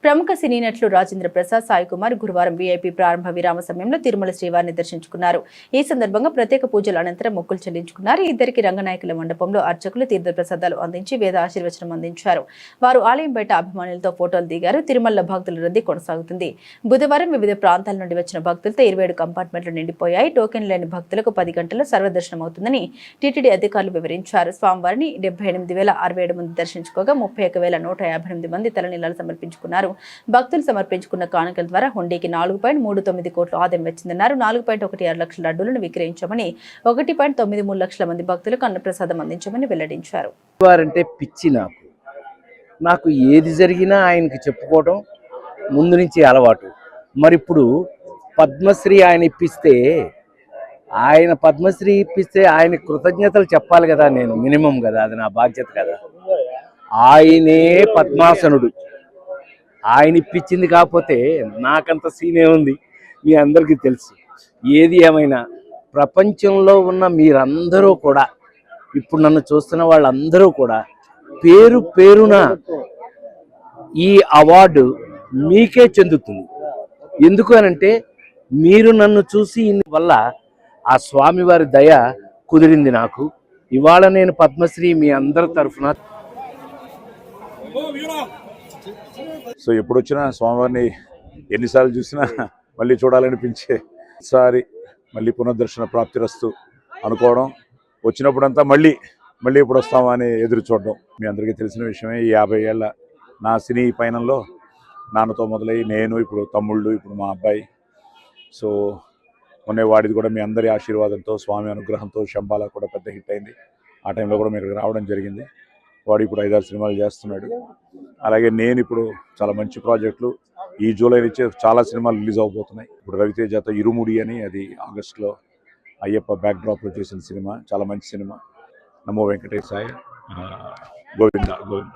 ప్రముఖ సినీ నటులు రాజేంద్ర ప్రసాద్, సాయి కుమార్ గురువారం వీఐపీ ప్రారంభ విరామ సమయంలో తిరుమల శ్రీవారిని దర్శించుకున్నారు. ఈ సందర్భంగా ప్రత్యేక పూజల అనంతరం మొక్కులు చెల్లించుకున్నారు. ఇద్దరికి రంగనాయకుల మండపంలో అర్చకులు తీర్థప్రసాదాలు అందించి వేద ఆశీర్వచనం అందించారు. వారు ఆలయం బయట అభిమానులతో ఫోటోలు దిగారు. తిరుమలలో భక్తుల రద్దీ కొనసాగుతుంది. బుధవారం వివిధ ప్రాంతాల నుండి వచ్చిన భక్తులతో 27 కంపార్ట్మెంట్లు నిండిపోయాయి. టోకెన్ లేని భక్తులకు 10 గంటల్లో సర్వదర్శనం అవుతుందని టీటీడీ అధికారులు వివరించారు. స్వామివారిని 78,067 మంది దర్శించుకోగా 31,158 మంది తలనీలాలు సమర్పించుకున్నారు. భక్తులు సమర్పించుకున్న కానుకల ద్వారా హుండీకి 4.39 కోట్ల ఆదాయం వచ్చిందన్నారు. 4.16 లక్షల లడ్డూలను విక్రయించామని, 1.93 లక్షల మంది భక్తులకు అన్నప్రసాదం అందించామని వెల్లడించారు. వారంటే పిచ్చి నాకు ఏది జరిగినా ఆయనకి చెప్పుకోవడం ముందు నుంచి అలవాటు. మరి ఇప్పుడు పద్మశ్రీ ఆయన ఇప్పిస్తే ఆయన కృతజ్ఞతలు చెప్పాలి కదా. నేను మినిమం కదా, అది నా బాధ్యత కదా. ఆయనే పద్మాసనుడు, ఆయన ఇప్పించింది కాకపోతే నాకంత సీనే ఉంది. మీ అందరికీ తెలుసు. ఏది ఏమైనా ప్రపంచంలో ఉన్న మీరందరూ కూడా, ఇప్పుడు నన్ను చూస్తున్న వాళ్ళందరూ కూడా పేరు పేరున ఈ అవార్డు మీకే చెందుతుంది. ఎందుకు అనంటే మీరు నన్ను చూసి వల్ల ఆ స్వామివారి దయ కుదిరింది నాకు. ఇవాళ నేను పద్మశ్రీ మీ అందరి తరఫున. సో ఎప్పుడు వచ్చినా స్వామివారిని ఎన్నిసార్లు చూసినా మళ్ళీ చూడాలనిపించే, ఈసారి మళ్ళీ పునర్దర్శన ప్రాప్తిరస్తు అనుకోవడం, వచ్చినప్పుడంతా మళ్ళీ ఎప్పుడు వస్తామా అని ఎదురు చూడడం. మీ అందరికీ తెలిసిన విషయమే. ఈ 50 ఏళ్ళ నా సినీ పయనంలో నాన్నతో మొదలై నేను, ఇప్పుడు తమ్ముళ్ళు, ఇప్పుడు మా అబ్బాయి. సో మొన్నే వాడిది కూడా మీ అందరి ఆశీర్వాదంతో, స్వామి అనుగ్రహంతో శంబాలా కూడా పెద్ద హిట్ అయింది. ఆ టైంలో కూడా మీరు రావడం జరిగింది. వాడు ఇప్పుడు 5-6 సినిమాలు చేస్తున్నాడు. అలాగే నేను ఇప్పుడు చాలా మంచి ప్రాజెక్టులు, ఈ జూలై నుంచే చాలా సినిమాలు రిలీజ్ అవబోతున్నాయి. ఇప్పుడు రవితేజతో ఇరుముడి అని, అది ఆగస్టులో అయ్యప్ప బ్యాక్డ్రాప్లో చేసిన సినిమా, చాలా మంచి సినిమా. నమో వెంకటేశాయ, గోవింద గోవింద.